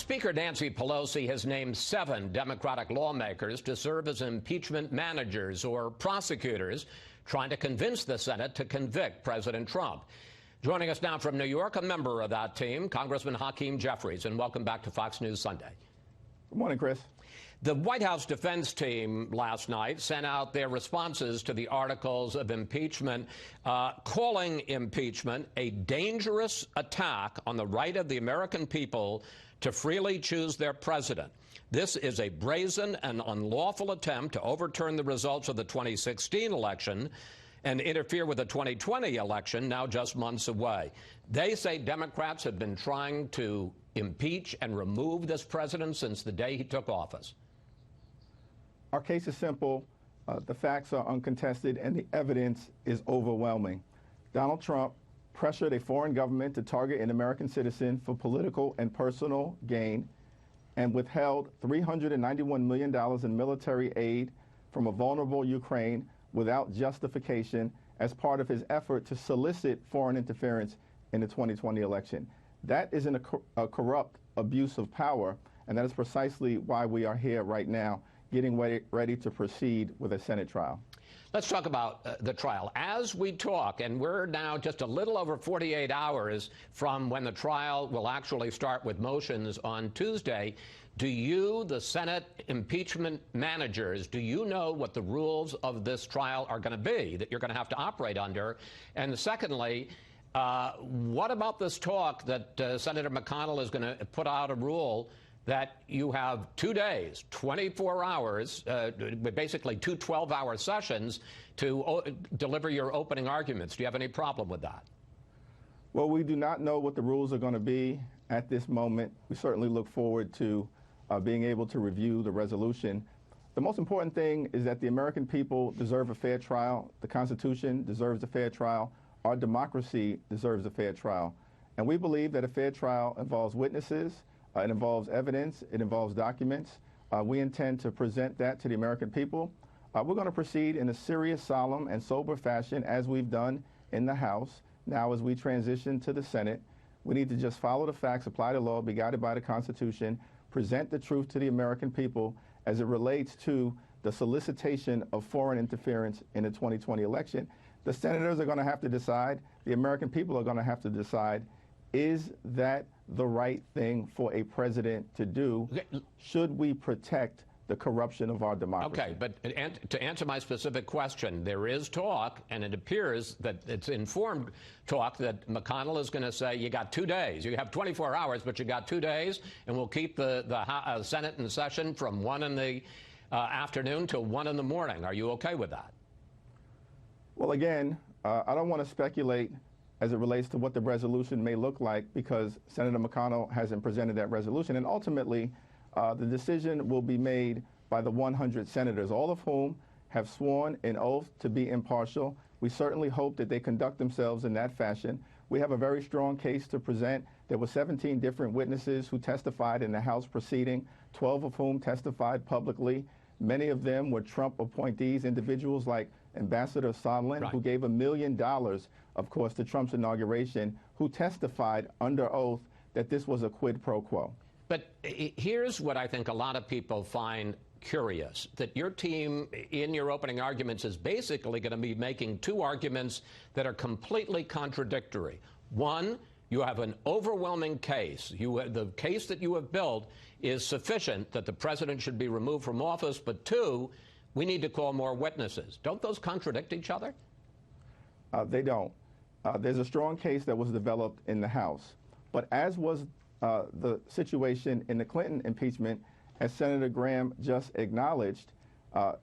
Speaker Nancy Pelosi has named 7 Democratic lawmakers to serve as impeachment managers or prosecutors, trying to convince the Senate to convict President Trump. Joining us now from New York, a member of that team, Congressman Hakeem Jeffries, and welcome back to Fox News Sunday. Good morning, Chris. The White House defense team last night sent out their responses to the articles of impeachment, calling impeachment a dangerous attack on the right of the American people to freely choose their president. This is a brazen and unlawful attempt to overturn the results of the 2016 election and interfere with the 2020 election, now just months away. They say Democrats have been trying to impeach and remove this president since the day he took office. Our case is simple. The facts are uncontested, and the evidence is overwhelming. Donald Trump pressured a foreign government to target an American citizen for political and personal gain and withheld $391 million in military aid from a vulnerable Ukraine without justification as part of his effort to solicit foreign interference in the 2020 election. That is a corrupt abuse of power, and that is precisely why we are here right now, getting ready to proceed with a Senate trial. Let's talk about the trial. As we talk, and we're now just a little over 48 hours from when the trial will actually start with motions on Tuesday, do you, the Senate impeachment managers, do you know what the rules of this trial are going to be that you're going to have to operate under? And secondly, what about this talk that Senator McConnell is going to put out a rule that you have 2 days, 24 hours, basically 2 12-hour sessions to deliver your opening arguments? Do you have any problem with that? Well, we do not know what the rules are going to be at this moment. We certainly look forward to being able to review the resolution. The most important thing is that the American people deserve a fair trial. The Constitution deserves a fair trial. Our democracy deserves a fair trial. And we believe that a fair trial involves witnesses, it involves evidence, it involves documents. We intend to present that to the American people. We're going to proceed in a serious, solemn, and sober fashion, as we've done in the House. Now, as we transition to the Senate, we need to just follow the facts, apply the law, be guided by the Constitution, present the truth to the American people as it relates to the solicitation of foreign interference in the 2020 election. The senators are going to have to decide, the American people are going to have to decide, is that the right thing for a president to do? Should we protect the corruption of our democracy? Okay, but to answer my specific question, there is talk, and it appears that it's informed talk, that McConnell is going to say, you got 2 days. You have 24 hours, but you got 2 days, and we'll keep the Senate in session from 1 in the afternoon till 1 in the morning. Are you okay with that? Well, again, I don't want to speculate as it relates to what the resolution may look like, because Senator McConnell hasn't presented that resolution. And ultimately, the decision will be made by the 100 senators, all of whom have sworn an oath to be impartial. We certainly hope that they conduct themselves in that fashion. We have a very strong case to present. There were 17 different witnesses who testified in the House proceeding, 12 of whom testified publicly. Many of them were Trump appointees, individuals like Ambassador Sondland, right, who gave $1 million, of course, to Trump's inauguration, who testified under oath that this was a quid pro quo. But here's what I think a lot of people find curious, that your team, in your opening arguments, is basically going to be making 2 arguments that are completely contradictory. One, you have an overwhelming case. The case that you have built is sufficient that the president should be removed from office. But 2, we need to call more witnesses. Don't those contradict each other? They don't. There's a strong case that was developed in the House. But as was the situation in the Clinton impeachment, as Senator Graham just acknowledged,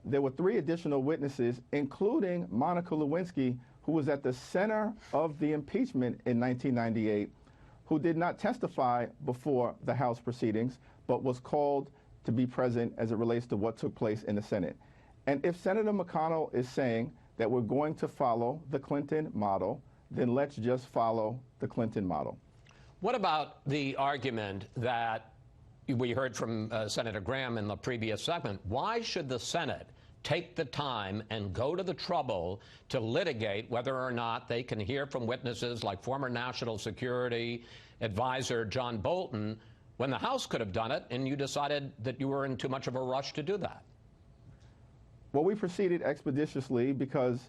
there were 3 additional witnesses, including Monica Lewinsky, who was at the center of the impeachment in 1998, who did not testify before the House proceedings, but was called to be present as it relates to what took place in the Senate. And if Senator McConnell is saying that we're going to follow the Clinton model, then let's just follow the Clinton model. What about the argument that we heard from Senator Graham in the previous segment? Why should the Senate take the time and go to the trouble to litigate whether or not they can hear from witnesses like former National Security Advisor John Bolton, when the House could have done it, and you decided that you were in too much of a rush to do that? Well, we proceeded expeditiously because,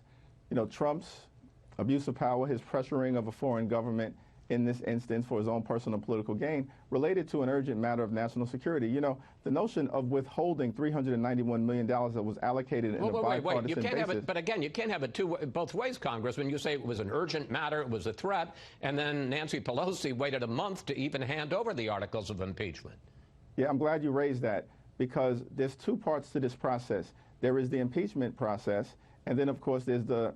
Trump's abuse of power, his pressuring of a foreign government in this instance for his own personal political gain, related to an urgent matter of national security. The notion of withholding $391 million that was allocated in a bipartisan you can't basis. have it, but again, you can't have it both ways, Congressman. You say it was an urgent matter, it was a threat, and then Nancy Pelosi waited a month to even hand over the articles of impeachment. Yeah, I'm glad you raised that, because there's two parts to this process. There is the impeachment process, and then, of course, there's the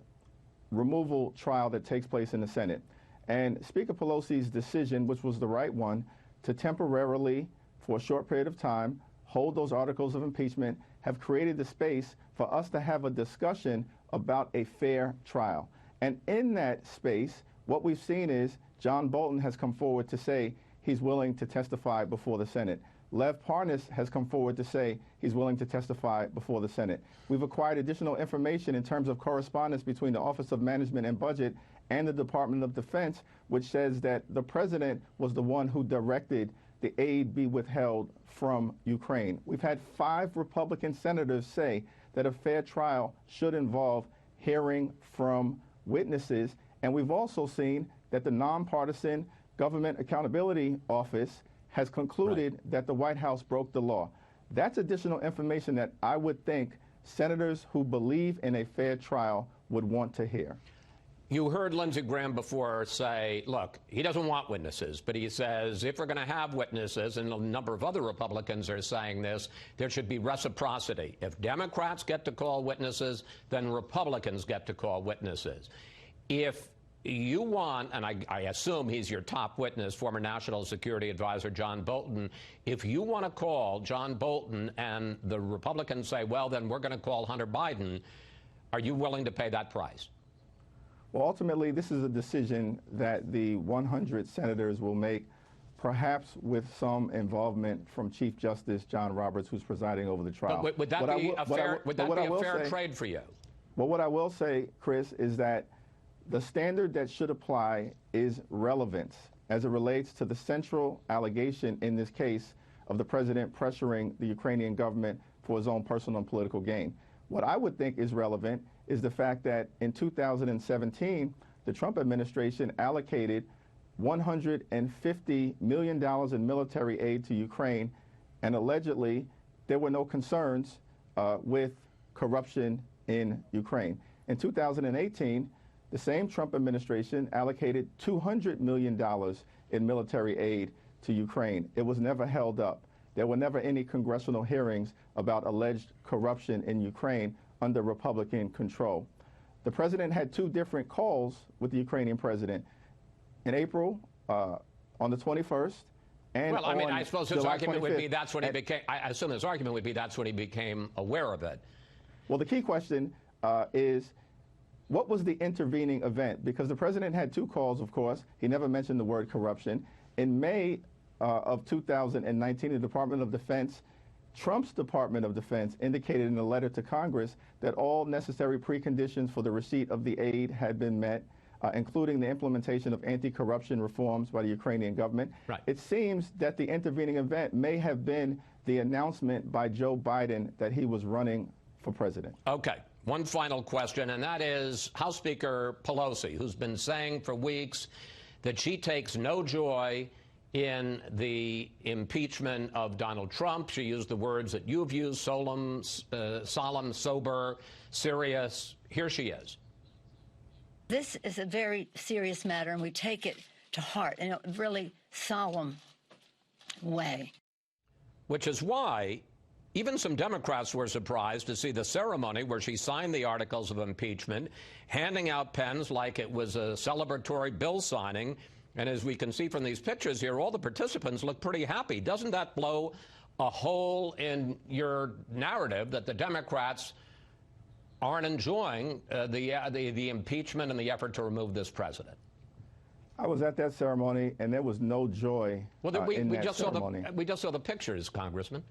removal trial that takes place in the Senate. And Speaker Pelosi's decision, which was the right one, to temporarily, for a short period of time, hold those articles of impeachment, have created the space for us to have a discussion about a fair trial. And in that space, what we've seen is John Bolton has come forward to say he's willing to testify before the Senate. Lev Parnas has come forward to say he's willing to testify before the Senate. We've acquired additional information in terms of correspondence between the Office of Management and Budget and the Department of Defense, which says that the president was the one who directed the aid be withheld from Ukraine. We've had 5 Republican senators say that a fair trial should involve hearing from witnesses. And we've also seen that the nonpartisan Government Accountability Office has concluded that the White House broke the law. That's additional information that I would think senators who believe in a fair trial would want to hear. You heard Lindsey Graham before say, look, he doesn't want witnesses, but he says if we're going to have witnesses, and a number of other Republicans are saying this, there should be reciprocity. If Democrats get to call witnesses, then Republicans get to call witnesses. If you want, and I assume he's your top witness, former National Security Advisor John Bolton, if you want to call John Bolton and the Republicans say, well, then we're going to call Hunter Biden, are you willing to pay that price? Well, ultimately, this is a decision that the 100 senators will make, perhaps with some involvement from Chief Justice John Roberts, who's presiding over the trial. But would that be a fair trade for you? Well, what I will say, Chris, is that the standard that should apply is relevance as it relates to the central allegation in this case of the president pressuring the Ukrainian government for his own personal and political gain. What I would think is relevant is the fact that in 2017, the Trump administration allocated $150 million in military aid to Ukraine, and allegedly there were no concerns with corruption in Ukraine. In 2018, the same Trump administration allocated $200 million in military aid to Ukraine. It was never held up. There were never any congressional hearings about alleged corruption in Ukraine under Republican control. The president had 2 different calls with the Ukrainian president in April on the 21st and well, I mean, I suppose his July argument 25th. would be that's when he became, I assume his argument would be that's when he became aware of it. Well, the key question is, what was the intervening event? Because the president had 2 calls, of course. He never mentioned the word corruption. In May of 2019, the Department of Defense, Trump's Department of Defense, indicated in a letter to Congress that all necessary preconditions for the receipt of the aid had been met, including the implementation of anti-corruption reforms by the Ukrainian government. Right. It seems that the intervening event may have been the announcement by Joe Biden that he was running for president. Okay. One final question, and that is House Speaker Pelosi, who's been saying for weeks that she takes no joy in the impeachment of Donald Trump. She used the words that you've used, solemn, sober, serious. Here she is. This is a very serious matter, and we take it to heart in a really solemn way. Which is why even some Democrats were surprised to see the ceremony where she signed the articles of impeachment, handing out pens like it was a celebratory bill signing. And as we can see from these pictures here, all the participants look pretty happy. Doesn't that blow a hole in your narrative that the Democrats aren't enjoying the impeachment and the effort to remove this president? I was at that ceremony, and there was no joy in that ceremony. We just saw the pictures, Congressman.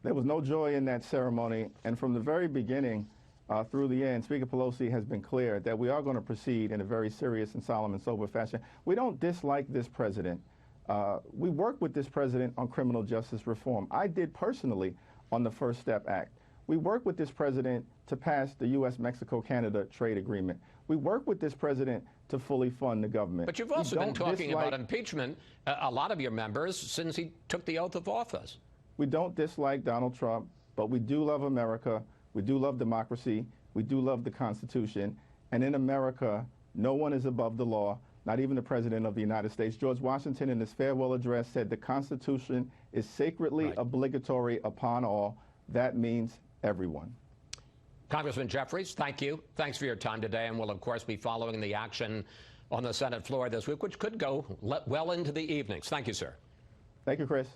There was no joy in that ceremony, and from the very beginning through the end, Speaker Pelosi has been clear that we are going to proceed in a very serious and solemn and sober fashion. We don't dislike this president. We work with this president on criminal justice reform. I did personally on the First Step Act. We work with this president to pass the U.S.-Mexico-Canada trade agreement. We work with this president to fully fund the government. But you've also been talking about impeachment, a lot of your members, since he took the oath of office. We don't dislike Donald Trump, but we do love America. We do love democracy. We do love the Constitution. And in America, no one is above the law, not even the President of the United States. George Washington, in his farewell address, said the Constitution is sacredly obligatory upon all. That means everyone. Congressman Jeffries, thank you. Thanks for your time today, and we'll, of course, be following the action on the Senate floor this week, which could go well into the evenings. Thank you, sir. Thank you, Chris.